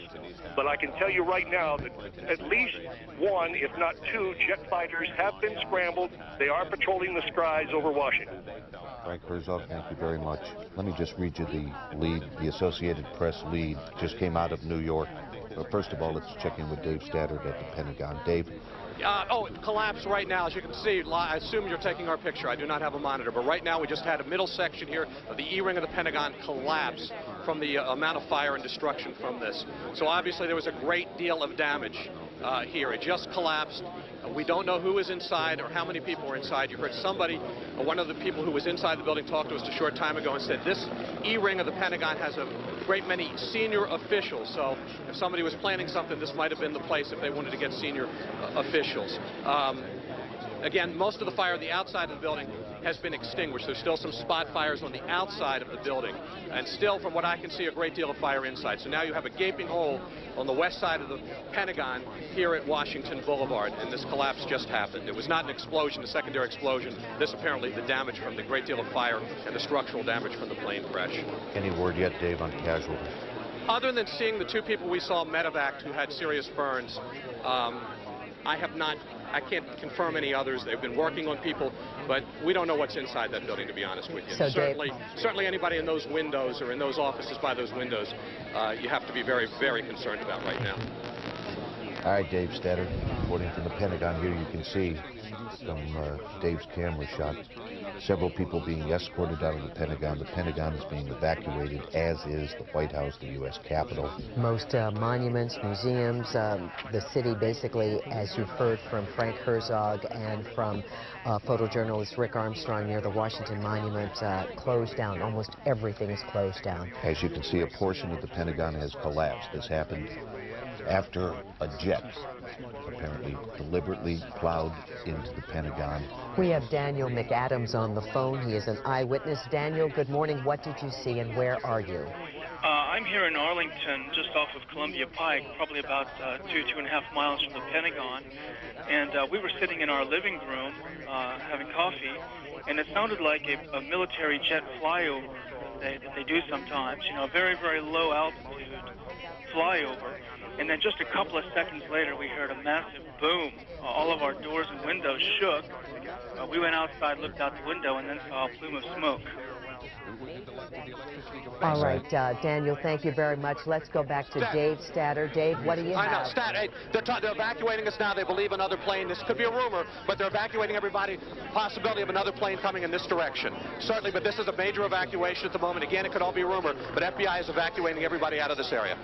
But I can tell you right now that at least 1, if not 2, jet fighters have been scrambled. They are patrolling the skies over Washington. Frank Herzog, thank you very much. Let me just read you the lead. The Associated Press lead just came out of New York. First of all, let's check in with Dave Statter at the Pentagon. Dave? It collapsed right now, as you can see. I assume you're taking our picture. I do not have a monitor, but right now we just had a middle section here of the E-ring of the Pentagon collapse from the amount of fire and destruction from this. So obviously there was a great deal of damage here. It just collapsed. We don't know who is inside or how many people were inside. You heard somebody, one of the people who was inside the building, talked to us a short time ago and said this E-ring of the Pentagon has a great many senior officials. So if somebody was planning something, this might have been the place if they wanted to get senior officials. Again, most of the fire on the outside of the building has been extinguished. There's still some spot fires on the outside of the building, and still, from what I can see, a great deal of fire inside. So now you have a gaping hole on the west side of the Pentagon here at Washington Boulevard, and this collapse just happened. It was not an explosion, a secondary explosion. This apparently the damage from the great deal of fire and the structural damage from the plane crash. Any word yet, Dave, on casualties? Other than seeing the 2 people we saw medevac who had serious burns, I can't confirm any others. They've been working on people, but we don't know what's inside that building, to be honest with you. So certainly anybody in those windows or in those offices by those windows, you have to be very, very concerned about right now. All right, Dave Statter, according to the Pentagon here, you can see from Dave's camera shot several people being escorted out of the Pentagon. The Pentagon is being evacuated, as is the White House, the U.S. Capitol. Most monuments, museums, the city basically, as you've heard from Frank Herzog and from photojournalist Rick Armstrong near the Washington Monument, closed down. Almost everything is closed down. As you can see, a portion of the Pentagon has collapsed. This happened after a jet apparently deliberately plowed into the Pentagon. We have Daniel McAdams on the phone. He is an eyewitness. Daniel, good morning. What did you see and where are you? I'm here in Arlington, just off of Columbia Pike, probably about 2.5 miles from the Pentagon. And we were sitting in our living room having coffee, and it sounded like a military jet flyover that they do sometimes, you know, very, very low altitude flyover. And then just a couple of seconds later, we heard a massive boom. All of our doors and windows shook. We went outside, looked out the window, and then saw a plume of smoke. All right, Daniel, thank you very much. Let's go back to Dave Statter. Dave, what do you have? I know, hey, they're evacuating us now. They believe another plane. This could be a rumor, but they're evacuating everybody. Possibility of another plane coming in this direction. Certainly, but this is a major evacuation at the moment. Again, it could all be rumor, but FBI is evacuating everybody out of this area.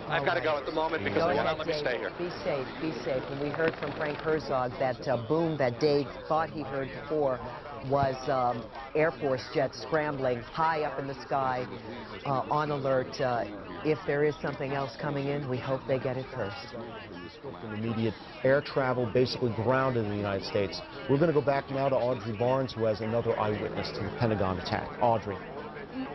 I've got to go at the moment because they won't let me stay here. Be safe, be safe. And we heard from Frank Herzog that boom that Dave thought he heard before was Air Force jets scrambling high up in the sky on alert. If there is something else coming in, we hope they get it first. Immediate air travel basically grounded in the United States. We're going to go back now to Audrey Barnes, who has another eyewitness to the Pentagon attack. Audrey.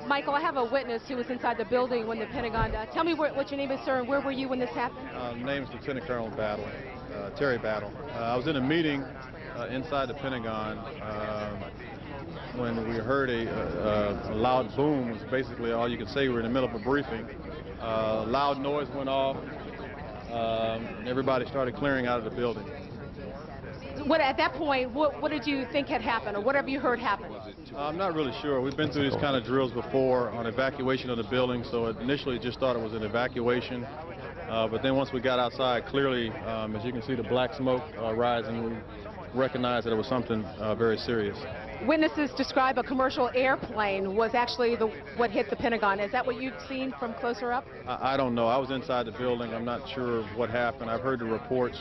Michael, I have a witness who was inside the building when the Pentagon... tell me what your name is, sir, and where were you when this happened? Name is Lieutenant Colonel Battle, Terry Battle. I was in a meeting inside the Pentagon when we heard a loud boom. Was basically all you could say. We were in the middle of a briefing. Loud noise went off. Everybody started clearing out of the building. At that point, what did you think had happened, or what have you heard happened? I'm not really sure. We've been through these kind of drills before on evacuation of the building, so initially just thought it was an evacuation. But then once we got outside, clearly, as you can see the black smoke rising, we recognized that it was something very serious. Witnesses describe a commercial airplane was actually what hit the Pentagon. Is that what you've seen from closer up? I don't know. I was inside the building. I'm not sure what happened. I've heard the reports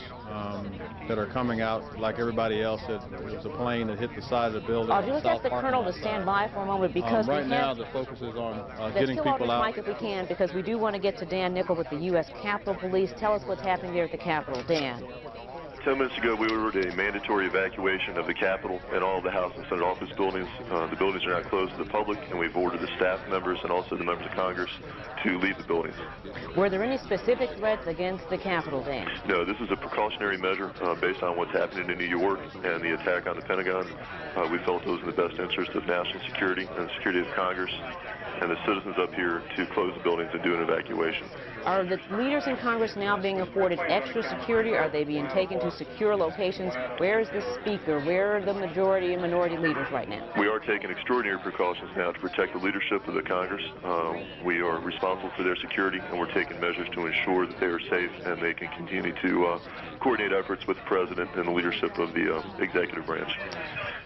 that are coming out, like everybody else, that it was a plane that hit the side of the building. I'll just ask the Colonel to stand by for a moment because right now the focus is on getting people out. Mike, if we can, because we do want to get to Dan Nickel with the U.S. Capitol Police. Tell us what's happening there at the Capitol. Dan. 10 minutes ago, we ordered a mandatory evacuation of the Capitol and all of the House and Senate office buildings. The buildings are now closed to the public, and we've ordered the staff members and also the members of Congress to leave the buildings. Were there any specific threats against the Capitol, Dan? No, this is a precautionary measure based on what's happening in New York and the attack on the Pentagon. We felt it was in the best interest of national security and the security of Congress and the citizens up here to close the buildings and do an evacuation. Are the leaders in Congress now being afforded extra security? Are they being taken to secure locations? Where is the Speaker? Where are the majority and minority leaders right now? We are taking extraordinary precautions now to protect the leadership of the Congress. We are responsible for their security, and we're taking measures to ensure that they are safe and they can continue to coordinate efforts with the President and the leadership of the executive branch.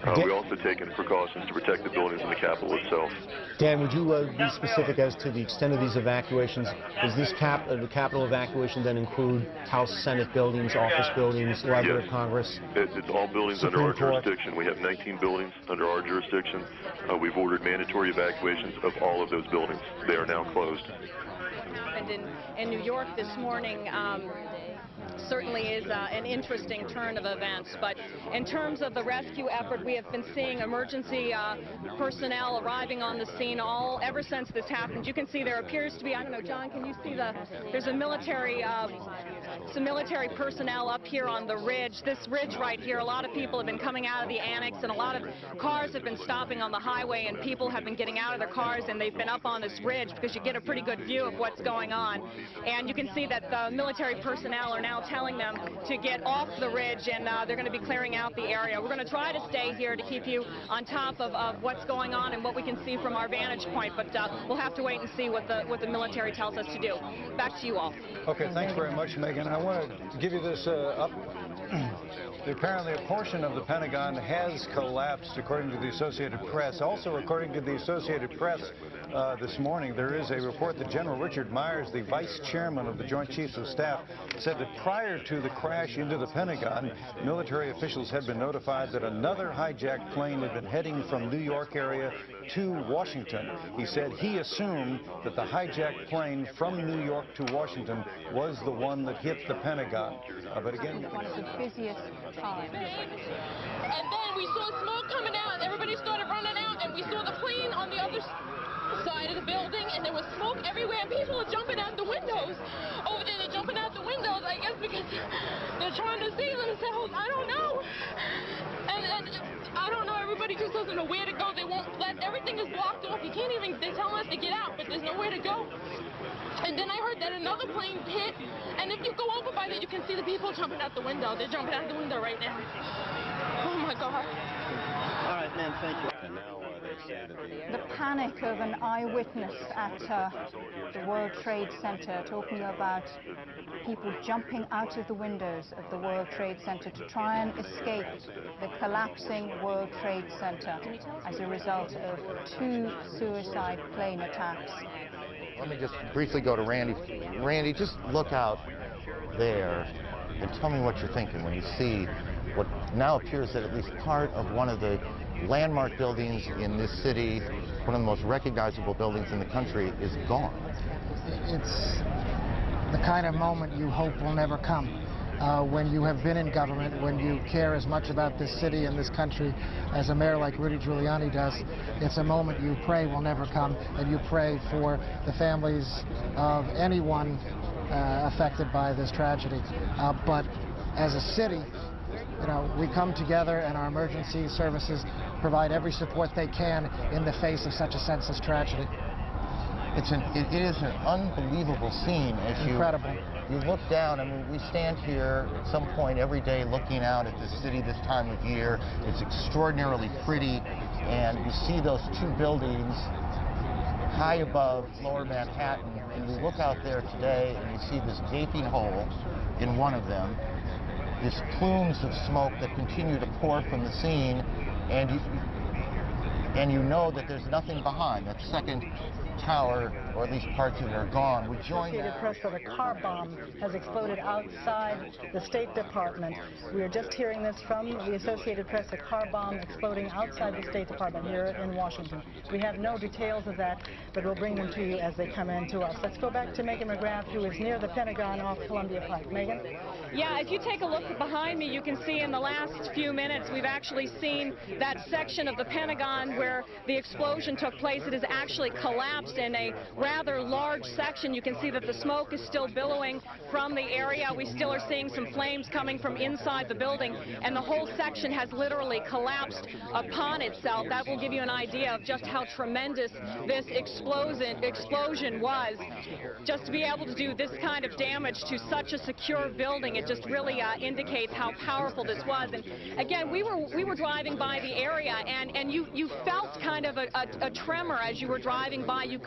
We're also taking precautions to protect the buildings and the Capitol itself. Dan, would you be specific as to the extent of these evacuations? Does this the Capitol evacuation then include House, Senate buildings, office buildings, Library of Congress? It's all buildings under our jurisdiction. We have 19 buildings under our jurisdiction. We've ordered mandatory evacuations of all of those buildings. They are now closed. And in New York this morning, certainly is an interesting turn of events. But in terms of the rescue effort, we have been seeing emergency personnel arriving on the scene ever since this happened. You can see there appears to be, I don't know, John, can you see there's a military, some military personnel up here on the ridge. This ridge right here, a lot of people have been coming out of the annex, and a lot of cars have been stopping on the highway, and people have been getting out of their cars, and they've been up on this ridge because you get a pretty good view of what's going on. And you can see that the military personnel are now telling them to get off the ridge, and they're going to be clearing out the area. We're going to try to stay here to keep you on top of what's going on and what we can see from our vantage point, but we'll have to wait and see what the military tells us to do. Back to you all. Okay, thanks very much, Megan. I want to give you this Apparently, a portion of the Pentagon has collapsed, according to the Associated Press. Also, according to the Associated Press, this morning, there is a report that General Richard Myers, the vice chairman of the Joint Chiefs of Staff, said that prior to the crash into the Pentagon, military officials had been notified that another hijacked plane had been heading from New York area to Washington. He said he assumed that the hijacked plane from New York to Washington was the one that hit the Pentagon. But again, one of the busiest times. And then we saw smoke coming out, and everybody started running out, and we saw the plane on the other side. side of the building, and there was smoke everywhere, and people are jumping out the windows. Over there, they're jumping out the windows, I guess, because they're trying to save themselves. I don't know. And I don't know, everybody just doesn't know where to go. They won't let, everything is blocked off. You can't even, they're telling us to get out, but there's nowhere to go. And then I heard that another plane hit, and if you go over by there, you can see the people jumping out the window. They're jumping out the window right now. Oh my God. All right, ma'am, thank you. And now they say that the panic of an eyewitness at the World Trade Center talking about people jumping out of the windows of the World Trade Center to try and escape the collapsing World Trade Center as a result of 2 suicide plane attacks. Let me just briefly go to Randy. Randy, just look out there and tell me what you're thinking when you see what now appears that at least part of one of the landmark buildings in this city, one of the most recognizable buildings in the country, is gone. It's the kind of moment you hope will never come. When you have been in government, when you care as much about this city and this country as a mayor like Rudy Giuliani does, it's a moment you pray will never come, and you pray for the families of anyone affected by this tragedy. But as a city, you know, we come together and our emergency services provide every support they can in the face of such a senseless tragedy. It is an unbelievable scene as you look down. I mean, we stand here at some point every day looking out at this city this time of year. It's extraordinarily pretty, and you see those 2 buildings high above lower Manhattan, and we look out there today and you see this gaping hole in one of them, these plumes of smoke that continue to pour from the scene, and you know that there's nothing behind. That second tower, or at least parts of it, are gone. We join Associated Press that a car bomb has exploded outside the State Department. We are just hearing this from the Associated Press, a car bomb exploding outside the State Department here in Washington. We have no details of that, but we'll bring them to you as they come in to us. Let's go back to Megan McGrath, who is near the Pentagon off Columbia Pike. Megan? Yeah, if you take a look behind me, you can see in the last few minutes we've actually seen that section of the Pentagon where the explosion took place. It has actually collapsed in a rather large section. You can see that the smoke is still billowing from the area. We still are seeing some flames coming from inside the building, and the whole section has literally collapsed upon itself. That will give you an idea of just how tremendous this explosion was. Just to be able to do this kind of damage to such a secure building, it just really indicates how powerful this was. And again, we were driving by the area, and you felt kind of a tremor as you were driving by. You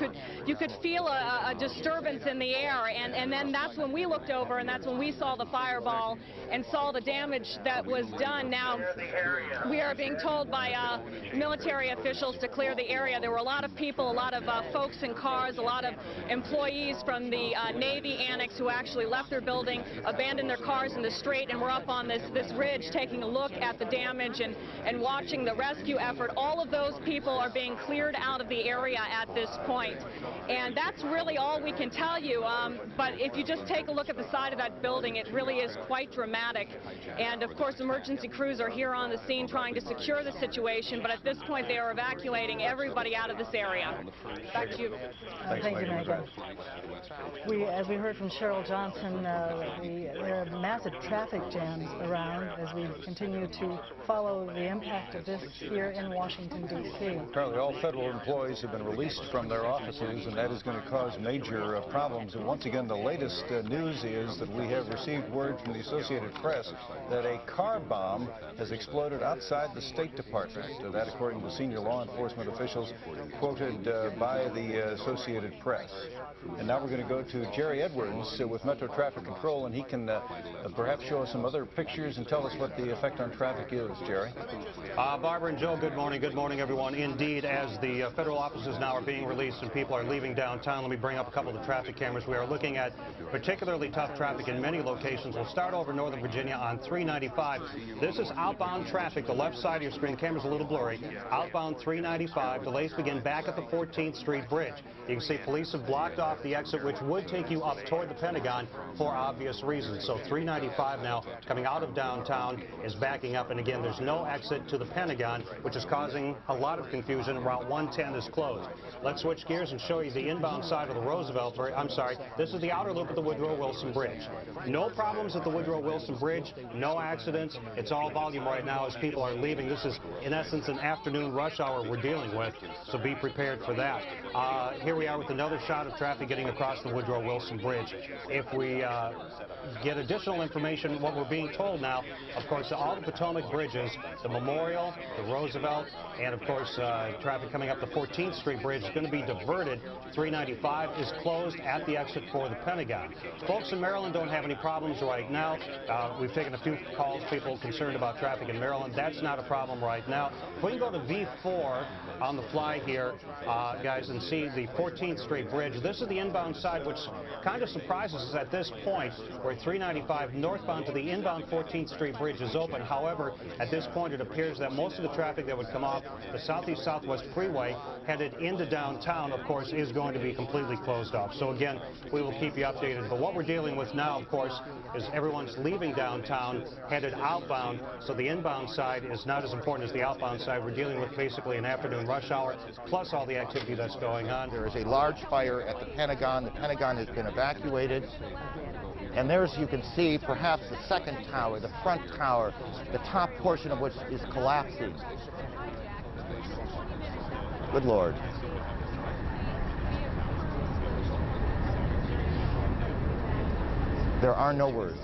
could feel a disturbance in the air, and then that's when we looked over, and that's when we saw the fireball and saw the damage that was done. Now, we are being told by military officials to clear the area. There were a lot of people, a lot of folks in cars, a lot of employees from the Navy Annex who actually left their building, abandoned their cars in the street, and we're up on this ridge taking a look at the damage and watching the rescue effort. All of those people are being cleared out of the area at this point. And that's really all we can tell you. But if you just take a look at the side of that building, it really is quite dramatic. And of course, emergency crews are here on the scene trying to secure the situation. But at this point, they are evacuating everybody out of this area. Back to you. Thank you, Megan. As we heard from Cheryl Johnson, there are massive traffic jams around as we continue to follow the impact of this here in Washington, D.C. Apparently all federal employees have been released from their offices, and that is going to cause major problems. And once again, the latest news is that we have received word from the Associated Press that a car bomb has exploded outside the State Department. That, according to senior law enforcement officials quoted by the Associated Press. And now we're going to go to Jerry Edwards with Metro Traffic Control, and he can perhaps show us some other pictures and tell us what the effect on traffic is. Jerry? Barbara and Joe, good morning. Good morning, everyone. Indeed, as the federal offices now are being released and people are leaving downtown, let me bring up a couple of the traffic cameras. We are looking at particularly tough traffic in many locations. We'll start over Northern Virginia on 395. This is outbound traffic. The left side of your screen, camera's a little blurry. Outbound 395. Delays begin back at the 14th Street Bridge. You can see police have blocked off the exit, which would take you up toward the Pentagon for obvious reasons. So 395 now, coming out of downtown, is backing up. And again, there's no exit to the Pentagon, which is causing a lot of confusion. Route 110 is closed. Let's switch switch gears and show you the inbound side of the Roosevelt, I'm sorry, this is the outer loop of the Woodrow Wilson Bridge. No problems at the Woodrow Wilson Bridge, no accidents. It's all volume right now as people are leaving. This is, in essence, an afternoon rush hour we're dealing with, so be prepared for that. Here we are with another shot of traffic getting across the Woodrow Wilson Bridge. If we get additional information, what we're being told now, of course, all the Potomac bridges, the Memorial, the Roosevelt, and of course, traffic coming up the 14th Street Bridge is going to be diverted. 395 is closed at the exit for the Pentagon. Folks in Maryland don't have any problems right now. We've taken a few calls, people concerned about traffic in Maryland. That's not a problem right now. If we can go to V4 on the fly here, guys, and see the 14th Street Bridge. This is the inbound side, which kind of surprises us at this point, where 395 northbound to the inbound 14th Street Bridge is open. However, at this point, it appears that most of the traffic that would come off the Southeast-Southwest Freeway headed into downtown, of course, is going to be completely closed off. So again, we will keep you updated. But what we're dealing with now, of course, is everyone's leaving downtown, headed outbound. So the inbound side is not as important as the outbound side. We're dealing with basically an afternoon rush hour, plus all the activity that's going on. There is a large fire at the Pentagon. The Pentagon has been evacuated. And there's, you can see, perhaps the second tower, the front tower, the top portion of which is collapsing. Good Lord. There are no words.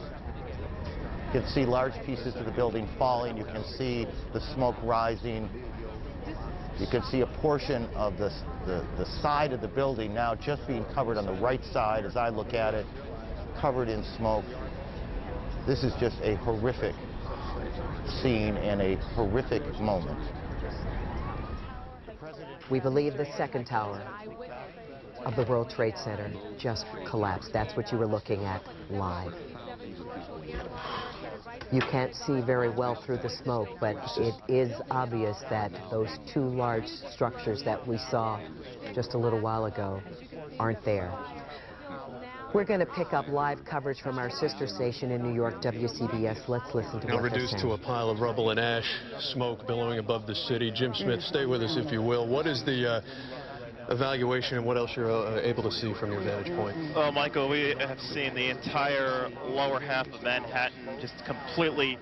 You can see large pieces of the building falling. You can see the smoke rising. You can see a portion of the side of the building now just being covered on the right side as I look at it, covered in smoke. This is just a horrific scene and a horrific moment. We believe the second tower of the World Trade Center just collapsed. That's what you were looking at live. You can't see very well through the smoke, but it is obvious that those two large structures that we saw just a little while ago aren't there. We're going to pick up live coverage from our sister station in New York, WCBS. Let's listen to now what they're reduced saying. to a pile of rubble and ash, smoke billowing above the city. Jim Smith, stay with us if you will. What is the evaluation and what else you're able to see from your vantage point? Well, Michael, we have seen the entire lower half of Manhattan just completely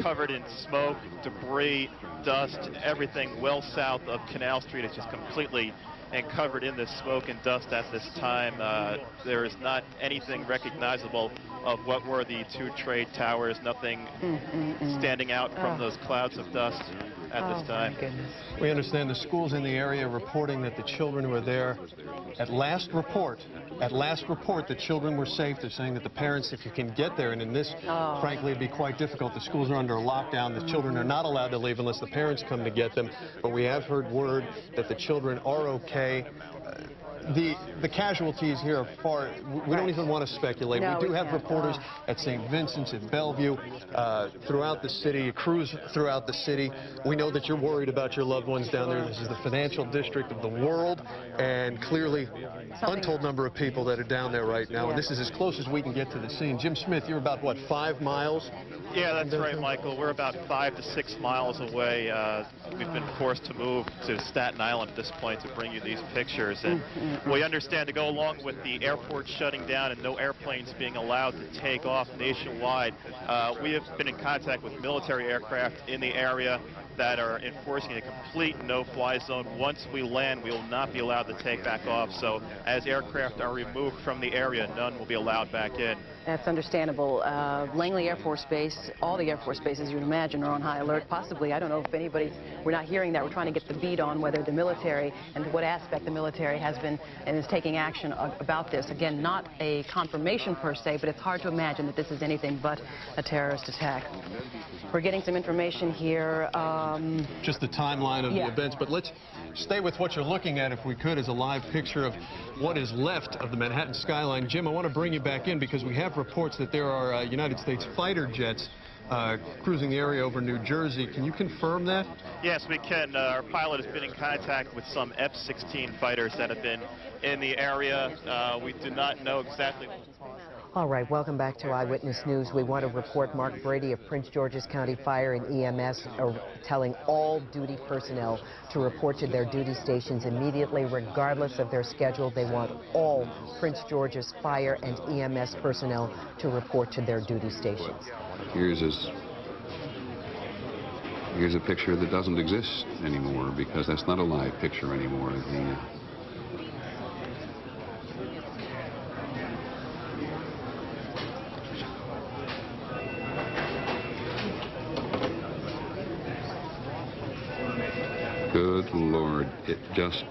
covered in smoke, debris, dust, everything well south of Canal Street is just completely and covered in this smoke and dust at this time. There is not anything recognizable of what were the two trade towers, nothing standing out from those clouds of dust at this time. We understand the schools in the area reporting that the children who were there, at last report, the children were safe. They're saying that the parents, if you can get there, and in this, frankly, it'd be quite difficult. The schools are under lockdown. The children are not allowed to leave unless the parents come to get them. But we have heard word that the children are okay. The casualties here are far, we don't even want to speculate. No, we do have reporters at St. Vincent's, at Bellevue, throughout the city, crews throughout the city. We know that you're worried about your loved ones down there. This is the financial district of the world, and clearly untold number of people that are down there right now. And this is as close as we can get to the scene. Jim Smith, you're about, what, 5 miles? Yeah, that's right, Michael. We're about 5 to 6 miles away. We've been forced to move to Staten Island at this point to bring you these pictures. And we understand to go along with the airport shutting down and no airplanes being allowed to take off nationwide, we have been in contact with military aircraft in the area that are enforcing a complete no-fly zone. Once we land, we will not be allowed to take back off. So as aircraft are removed from the area, none will be allowed back in. That's understandable. Langley Air Force Base, all the Air Force bases, you'd imagine, are on high alert. Possibly, I don't know if anybody, we're not hearing that. We're trying to get the beat on whether the military and to what aspect the military has been and is taking action about this. Again, not a confirmation per se, but it's hard to imagine that this is anything but a terrorist attack. We're getting some information here. Just the timeline of the events, but let's stay with what you're looking at, if we could, as a live picture of what is left of the Manhattan skyline. Jim, I want to bring you back in because we have reports that there are United States fighter jets cruising the area over New Jersey. Can you confirm that? Yes, we can. Our pilot has been in contact with some F-16 fighters that have been in the area. We do not know exactly. All right, welcome back to Eyewitness News. We want to report Mark Brady of Prince George's County Fire and EMS are telling all duty personnel to report to their duty stations immediately, regardless of their schedule. They want all Prince George's Fire and EMS personnel to report to their duty stations. Here's a picture that doesn't exist anymore, because that's not a live picture anymore. Good Lord, it just